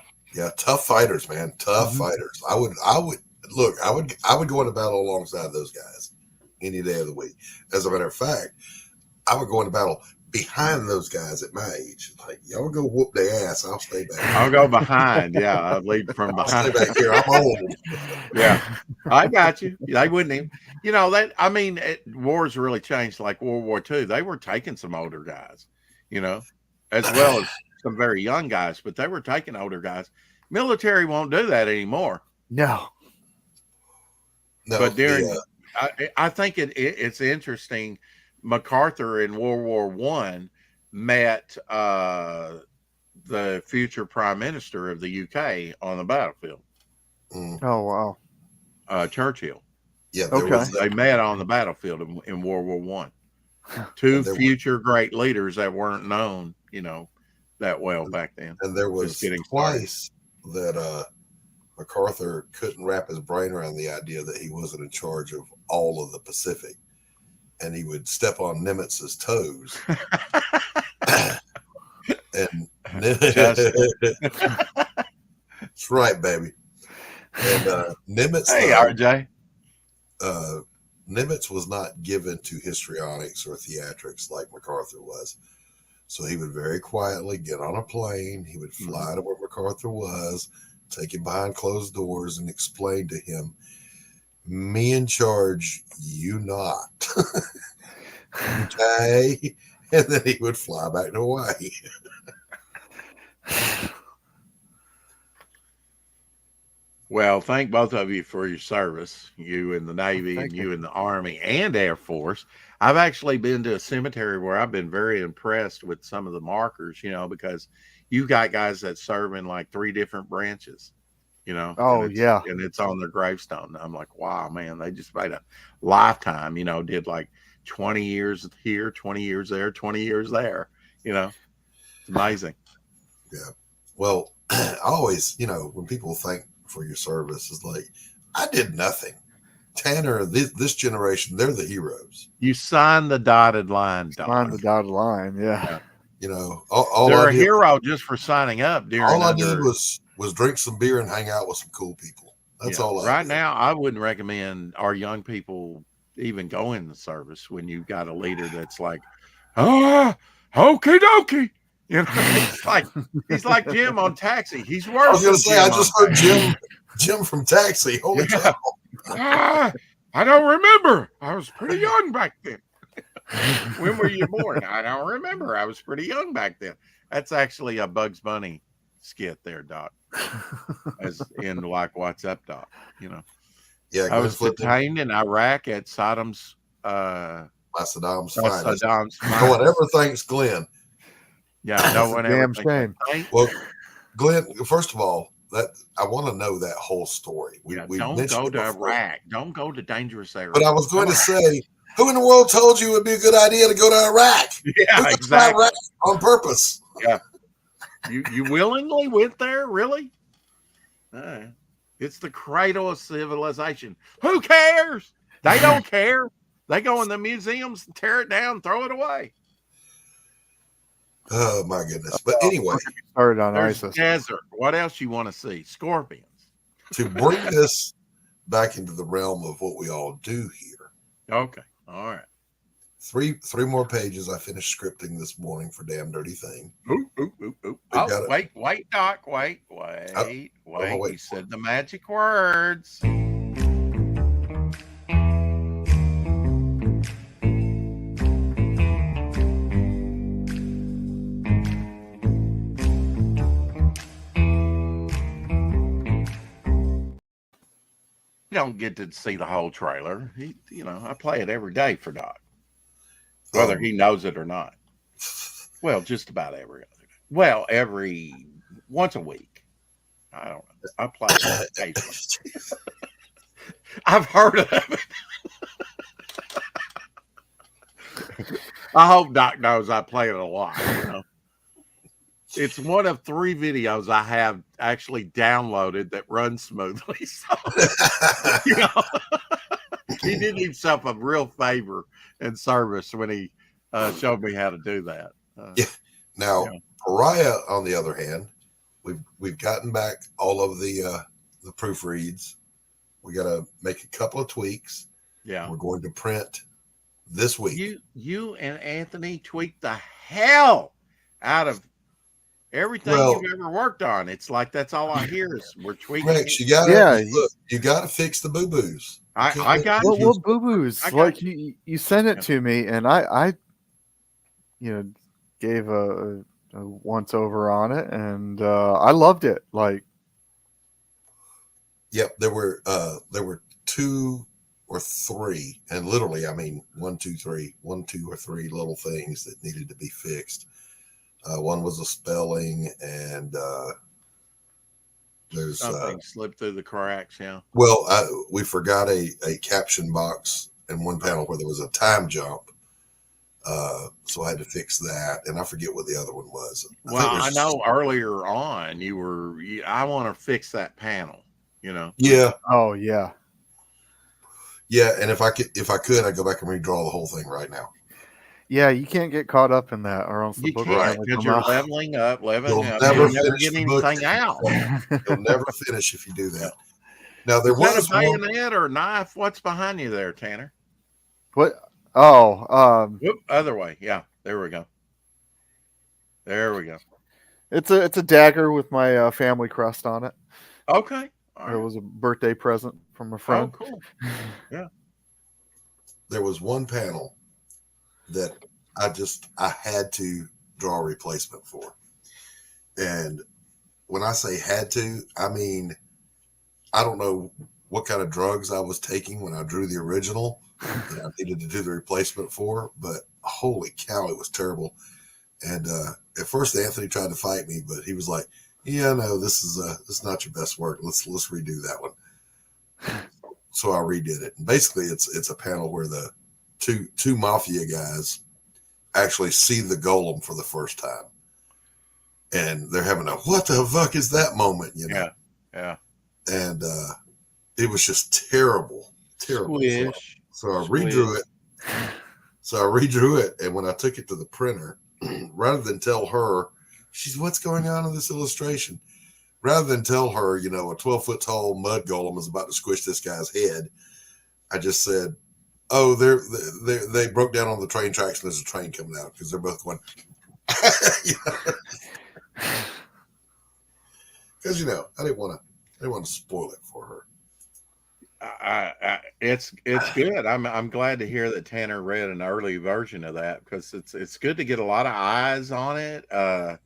[SPEAKER 1] Tough fighters, man. Tough fighters. I would go into battle alongside those guys any day of the week. As a matter of fact, I would go into battle behind those guys at my age. Like, y'all go whoop their ass. I'll stay back.
[SPEAKER 2] I'll go behind. Yeah. I'll lead from
[SPEAKER 1] I'll stay
[SPEAKER 2] behind.
[SPEAKER 1] back here. I'm old.
[SPEAKER 2] Yeah. I got you. They wouldn't even, you know, wars really changed like World War II. They were taking some older guys, you know, as well as some very young guys, but they were taking older guys. Military won't do that anymore.
[SPEAKER 3] No.
[SPEAKER 2] But I think it's interesting. MacArthur in World War I met the future prime minister of the UK on the battlefield.
[SPEAKER 3] Oh, wow.
[SPEAKER 2] Churchill.
[SPEAKER 1] Yeah.
[SPEAKER 2] They met on the battlefield in World War I. Two future great leaders that weren't known, you know, that well back then.
[SPEAKER 1] And there was twice that MacArthur couldn't wrap his brain around the idea that he wasn't in charge of all of the Pacific, and he would step on Nimitz's toes. And that's right, baby. And Nimitz,
[SPEAKER 2] hey, RJ.
[SPEAKER 1] Nimitz was not given to histrionics or theatrics like MacArthur was. So he would very quietly get on a plane. He would fly to where MacArthur was, take him behind closed doors, and explain to him, me in charge, you not. Okay. And then he would fly back to Hawaii.
[SPEAKER 2] Well, thank both of you for your service, you in the Navy and you in the Army and Air Force. I've actually been to a cemetery where I've been very impressed with some of the markers, you know, because you've got guys that serve in like 3 different branches, you know.
[SPEAKER 3] Oh, yeah.
[SPEAKER 2] And it's on their gravestone. I'm like, wow, man, they just made a lifetime, you know, did like 20 years here, 20 years there, 20 years there, you know. It's amazing.
[SPEAKER 1] Yeah. Well, I always, you know, when people thank for your service, is like, I did nothing. Tanner, this generation, they're the heroes.
[SPEAKER 2] You signed the dotted line, Doc.
[SPEAKER 3] Signed the dotted line, yeah.
[SPEAKER 1] You know, all
[SPEAKER 2] they're
[SPEAKER 1] I
[SPEAKER 2] a hero just for signing up.
[SPEAKER 1] All I did was drink some beer and hang out with some cool people. That's all I
[SPEAKER 2] Right
[SPEAKER 1] did.
[SPEAKER 2] now, I wouldn't recommend our young people even go in the service when you've got a leader that's like, okie dokie. You know, he's like Jim on Taxi. He's worse.
[SPEAKER 1] I was going to say, I just heard
[SPEAKER 2] Taxi.
[SPEAKER 1] Jim from Taxi. Holy cow.
[SPEAKER 2] I don't remember. I was pretty young back then. When were you born? I don't remember. I was pretty young back then. That's actually a Bugs Bunny skit there, Doc. As in like What's Up, Doc. You know.
[SPEAKER 1] Yeah,
[SPEAKER 2] I was detained in Iraq at Saddam's
[SPEAKER 1] Saddam's
[SPEAKER 2] finest.
[SPEAKER 1] No one ever thanks Glenn.
[SPEAKER 2] Yeah, no one ever.
[SPEAKER 3] Damn shame.
[SPEAKER 1] Well, Glenn, first of all, that I want to know that whole story. We
[SPEAKER 2] don't go to Iraq. Don't go to dangerous areas.
[SPEAKER 1] But I was going to say, who in the world told you it would be a good idea to go to Iraq?
[SPEAKER 2] Yeah, exactly.
[SPEAKER 1] Iraq on purpose.
[SPEAKER 2] Yeah. You willingly went there, really? It's the cradle of civilization. Who cares? They don't care. They go in the museums, tear it down, throw it away.
[SPEAKER 1] Oh my goodness! But anyway,
[SPEAKER 3] started on
[SPEAKER 2] there's
[SPEAKER 3] ISIS.
[SPEAKER 2] Desert. What else you want to see? Scorpions.
[SPEAKER 1] To bring this back into the realm of what we all do here.
[SPEAKER 2] Okay. All right.
[SPEAKER 1] three more pages. I finished scripting this morning for Damn Dirty Thing.
[SPEAKER 2] Ooh, ooh, ooh, ooh.
[SPEAKER 1] We've
[SPEAKER 2] Oh,
[SPEAKER 1] got it.
[SPEAKER 2] wait, Doc, wait.
[SPEAKER 1] I'm
[SPEAKER 2] You
[SPEAKER 1] waiting for
[SPEAKER 2] said the magic words. You don't get to see the whole trailer. I play it every day for Doc, whether he knows it or not. Well, just about every other day. Well, every once a week. I don't know. I play it occasionally. I've heard of it. I hope Doc knows I play it a lot. It's one of 3 videos I have actually downloaded that runs smoothly. So, he did himself a real favor and service when he showed me how to do that.
[SPEAKER 1] Yeah. Now, Pariah, on the other hand, we've gotten back all of the proofreads. We got to make a couple of tweaks.
[SPEAKER 2] Yeah,
[SPEAKER 1] we're going to print this week.
[SPEAKER 2] You and Anthony tweaked the hell out of everything you've ever worked on. It's like that's all I hear is we're tweaking.
[SPEAKER 1] Rex, you got to fix the boo boos.
[SPEAKER 2] I got
[SPEAKER 3] what boo boos? Like you sent it to me, and I gave a once over on it, and I loved it. Like,
[SPEAKER 1] yep, there were 2 or 3, and literally, I mean, 1, 2, 3 little things that needed to be fixed. One was a spelling, and there's
[SPEAKER 2] something slipped through the cracks. Yeah.
[SPEAKER 1] Well, we forgot a caption box in one panel where there was a time jump. So I had to fix that, and I forget what the other one was.
[SPEAKER 2] I know earlier on I want to fix that panel.
[SPEAKER 1] Yeah.
[SPEAKER 3] Oh yeah.
[SPEAKER 1] Yeah, and if I could, I'd go back and redraw the whole thing right now.
[SPEAKER 3] Yeah, you can't get caught up in that, or else the book
[SPEAKER 2] because you're leveling up.
[SPEAKER 1] You'll
[SPEAKER 2] never get anything out.
[SPEAKER 1] You'll never finish if you do that. Now there
[SPEAKER 2] was a bayonet or a knife. What's behind you there, Tanner?
[SPEAKER 3] What? Oh,
[SPEAKER 2] other way. Yeah, there we go.
[SPEAKER 3] It's a dagger with my family crest on it.
[SPEAKER 2] Okay.
[SPEAKER 3] It was a birthday present from a friend.
[SPEAKER 2] Oh, cool. Yeah.
[SPEAKER 1] There was one panel that I had to draw a replacement for. And when I say had to, I mean, I don't know what kind of drugs I was taking when I drew the original that I needed to do the replacement for, but holy cow, it was terrible. And at first Anthony tried to fight me, but he was like, yeah, no, this is not your best work. Let's redo that one. So I redid it. And basically it's a panel where the two mafia guys actually see the golem for the first time, and they're having a what the fuck is that moment,
[SPEAKER 2] Yeah.
[SPEAKER 1] And it was just terrible.
[SPEAKER 2] Squish.
[SPEAKER 1] So I redrew it, and when I took it to the printer, rather than tell her, what's going on in this illustration, rather than tell her, a 12-foot tall mud golem is about to squish this guy's head, I just said, oh, they broke down on the train tracks and there's a train coming out, because they're both going, because I didn't want to spoil it for her.
[SPEAKER 2] It's good. I'm glad to hear that Tanner read an early version of that, because it's good to get a lot of eyes on it. To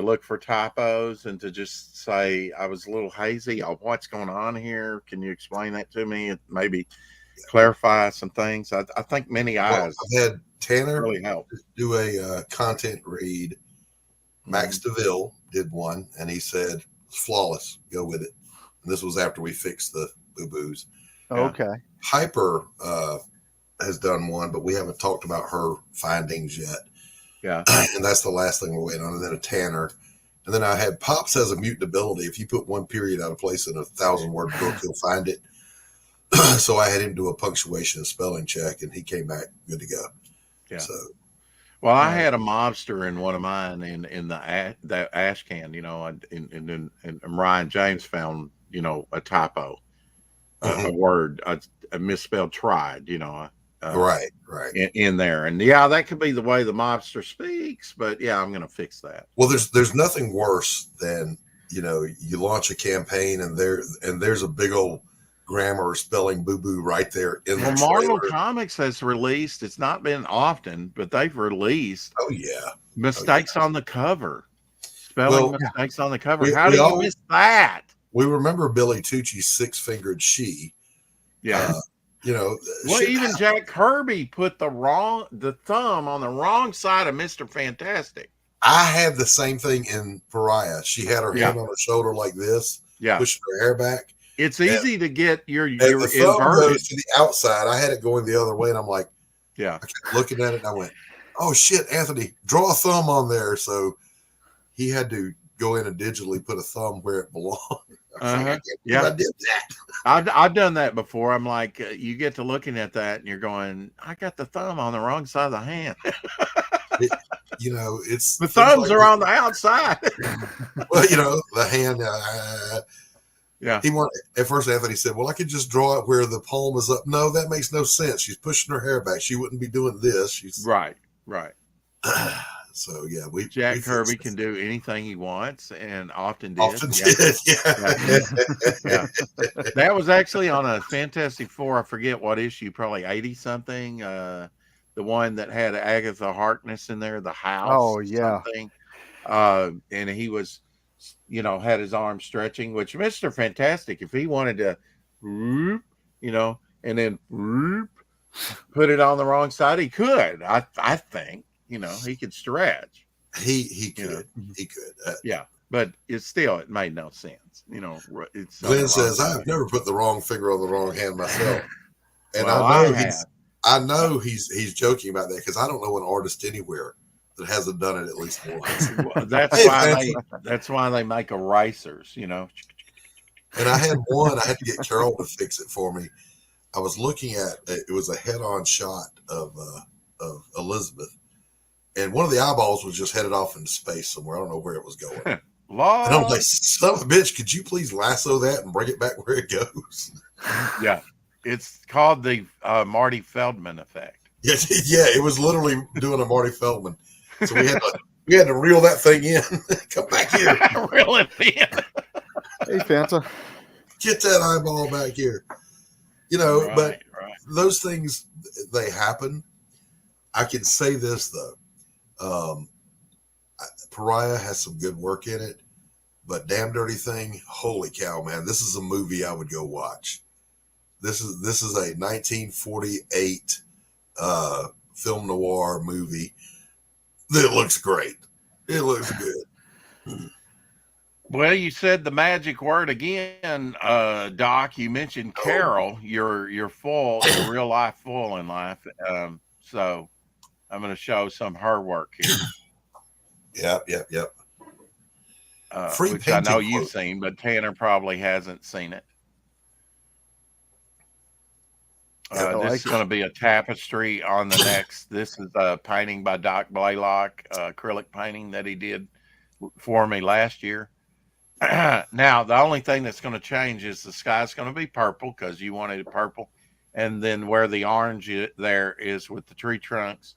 [SPEAKER 2] look for typos and to just say I was a little hazy on what's going on here. Can you explain that to me? And maybe clarify some things. I think many eyes.
[SPEAKER 1] I've had Tanner
[SPEAKER 2] really help
[SPEAKER 1] do a content read. Max DeVille did one, and he said it's flawless. Go with it. And this was after we fixed the boo-boos.
[SPEAKER 3] Okay.
[SPEAKER 1] Hyper has done one, but we haven't talked about her findings yet.
[SPEAKER 2] Yeah.
[SPEAKER 1] And that's the last thing we're waiting on. And then a Tanner. And then I had Pops has a mutant ability. If you put one period out of place in a 1,000-word book, he'll find it. So I had him do a punctuation and spelling check, and he came back good to go.
[SPEAKER 2] Yeah.
[SPEAKER 1] So,
[SPEAKER 2] well, I had a mobster in one of mine in the ash can, and Ryan James found, a typo, a word, a misspelled tried,
[SPEAKER 1] right.
[SPEAKER 2] in there. And yeah, that could be the way the mobster speaks, but yeah, I'm going to fix that.
[SPEAKER 1] Well, there's nothing worse than, you launch a campaign and there's a big old grammar or spelling boo-boo right there in the
[SPEAKER 2] Marvel
[SPEAKER 1] trailer.
[SPEAKER 2] Comics has released, it's not been often, but they've released
[SPEAKER 1] Oh yeah.
[SPEAKER 2] mistakes on the cover. Spelling mistakes on the cover. How do you miss that?
[SPEAKER 1] We remember Billy Tucci's six-fingered she.
[SPEAKER 2] Yeah.
[SPEAKER 1] Well,
[SPEAKER 2] even Jack Kirby put the thumb on the wrong side of Mr. Fantastic.
[SPEAKER 1] I had the same thing in Pariah. She had her hand on her shoulder like this, pushing her hair back.
[SPEAKER 2] It's easy to get your
[SPEAKER 1] the thumb goes to the outside. I had it going the other way, and I'm like, I kept looking at it, and I went, oh shit, Anthony, draw a thumb on there. So he had to go in and digitally put a thumb where it belonged. I did that.
[SPEAKER 2] I've done that before. I'm like, you get to looking at that and you're going, I got the thumb on the wrong side of the hand.
[SPEAKER 1] It's
[SPEAKER 2] the thumbs are on the outside.
[SPEAKER 1] Well, the hand. He wanted, at first Anthony said, well, I could just draw it where the palm is up. No, that makes no sense. She's pushing her hair back. She wouldn't be doing this. She's
[SPEAKER 2] right.
[SPEAKER 1] So yeah,
[SPEAKER 2] Jack Kirby can do anything he wants, and often did. That was actually on a Fantastic Four. I forget what issue, probably 80 something. The one that had Agatha Harkness in there, the house.
[SPEAKER 3] Oh yeah.
[SPEAKER 2] Something. And he was, had his arm stretching. Which Mr. Fantastic, if he wanted to, and then put it on the wrong side, he could. I think. He could stretch.
[SPEAKER 1] He could. He could.
[SPEAKER 2] But it made no sense. It's
[SPEAKER 1] Glenn says, I've never put the wrong finger on the wrong hand myself. And I know he's joking about that because I don't know an artist anywhere that hasn't done it at least once.
[SPEAKER 2] Well, that's why they make erasers, And
[SPEAKER 1] I had one, I had to get Carol to fix it for me. I was looking at it was a head-on shot of Elizabeth. And one of the eyeballs was just headed off into space somewhere. I don't know where it was going. And I'm like, son of a bitch, could you please lasso that and bring it back where it goes?
[SPEAKER 2] Yeah. It's called the Marty Feldman effect.
[SPEAKER 1] Yeah, it was literally doing a Marty Feldman. So we had to reel that thing in. Come back here.
[SPEAKER 2] Reel it in.
[SPEAKER 3] Hey, Fanta.
[SPEAKER 1] Get that eyeball back here. But those things, they happen. I can say this, though. Pariah has some good work in it, but Damn Dirty Thing, holy cow, man, this is a movie I would go watch. This is a 1948 film noir movie that looks great. It looks good.
[SPEAKER 2] Well, you said the magic word again, Doc. You mentioned Carol, your full, your real life full in life. So I'm going to show some of her work here.
[SPEAKER 1] Yep.
[SPEAKER 2] Which I know you've seen, but Tanner probably hasn't seen it. This is going to be a tapestry on the next. This is a painting by Doc Blaylock, acrylic painting that he did for me last year. Now, the only thing that's going to change is the sky's going to be purple because you wanted it purple. And then where the orange there is with the tree trunks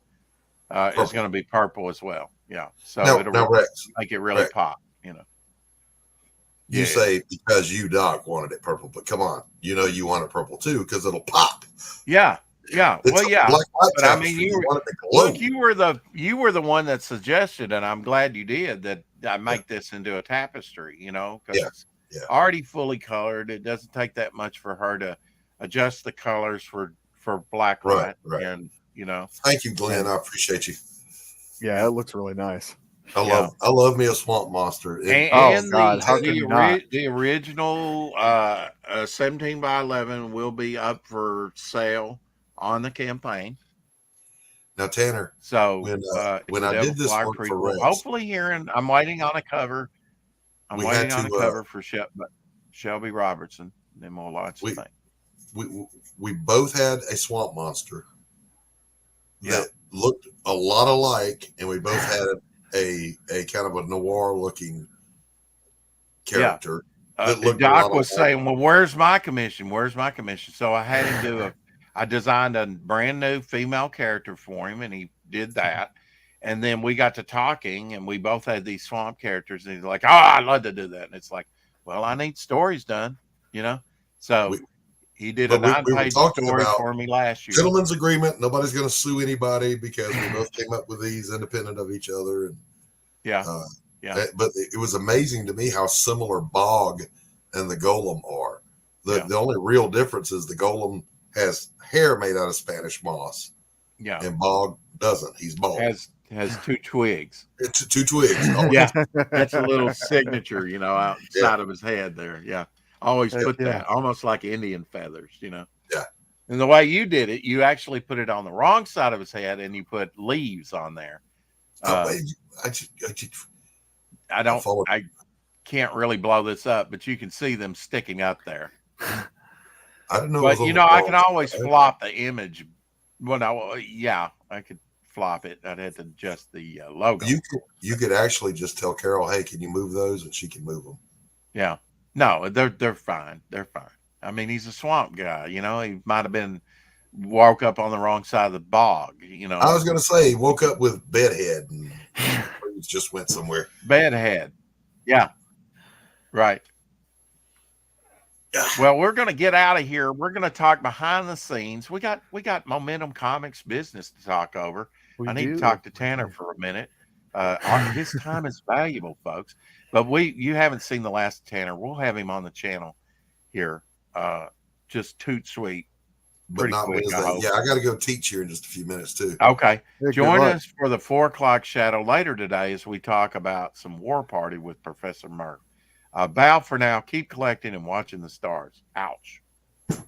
[SPEAKER 2] is going to be purple as well. Yeah. So it'll make it really pop,
[SPEAKER 1] You say because you, Doc, wanted it purple, but come on, you want it purple too because it'll pop.
[SPEAKER 2] Yeah. Well, yeah. But I mean, you were the one that suggested, and I'm glad you did that. I make this into a tapestry, because it's already fully colored. It doesn't take that much for her to adjust the colors for black, right. And
[SPEAKER 1] Thank you, Glenn. I appreciate you.
[SPEAKER 3] Yeah, it looks really nice.
[SPEAKER 1] I love me a swamp monster.
[SPEAKER 2] The original 17 by 11 will be up for sale on the campaign.
[SPEAKER 1] Now, Tanner.
[SPEAKER 2] So
[SPEAKER 1] when I did this work for Rex,
[SPEAKER 2] hopefully I'm waiting on a cover. I'm waiting on a cover for Shelby Robertson. Then we'll launch the thing.
[SPEAKER 1] We both had a swamp monster that looked a lot alike, and we both had a kind of a noir looking character.
[SPEAKER 2] Doc was saying, well, where's my commission? So I had him I designed a brand new female character for him, and he did that. And then we got to talking, and we both had these swamp characters. And he's like, "Oh, I'd love to do that." And it's like, well, I need stories done, you know. So he did a 9-page story for me last year.
[SPEAKER 1] Gentleman's agreement. Nobody's going to sue anybody because we both came up with these independent of each other. And
[SPEAKER 2] yeah.
[SPEAKER 1] But it was amazing to me how similar Bog and the Golem are. The only real difference is the Golem has hair made out of Spanish moss.
[SPEAKER 2] Yeah.
[SPEAKER 1] And Bog doesn't. He's bald.
[SPEAKER 2] Has 2 twigs.
[SPEAKER 1] It's 2 twigs. Oh,
[SPEAKER 2] yeah. That's a little signature, outside of his head there. Yeah. Always put that almost like Indian feathers,
[SPEAKER 1] Yeah.
[SPEAKER 2] And the way you did it, you actually put it on the wrong side of his head and you put leaves on there. I can't really blow this up, but you can see them sticking up there.
[SPEAKER 1] I don't know.
[SPEAKER 2] But I can always flop the image. Well, I could flop it. I'd have to adjust the logo.
[SPEAKER 1] You could actually just tell Carol, "Hey, can you move those?" and she can move them.
[SPEAKER 2] Yeah. No, they're fine. They're fine. I mean, he's a swamp guy. He might have been woke up on the wrong side of the bog.
[SPEAKER 1] I was going to say he woke up with bedhead and just went somewhere.
[SPEAKER 2] Bedhead. Yeah. Right. Well, we're going to get out of here. We're going to talk behind the scenes. We got Momentum Comics business to talk over. I need to talk to Tanner for a minute. His time is valuable, folks. But you haven't seen the last of Tanner. We'll have him on the channel here. Just toot sweet.
[SPEAKER 1] But not quick, Wednesday. I got to go teach here in just a few minutes too.
[SPEAKER 2] Okay. Join us for the 4 o'clock shadow later today as we talk about some War Party with Professor Murph. Bow for now. Keep collecting and watching the stars. Ouch.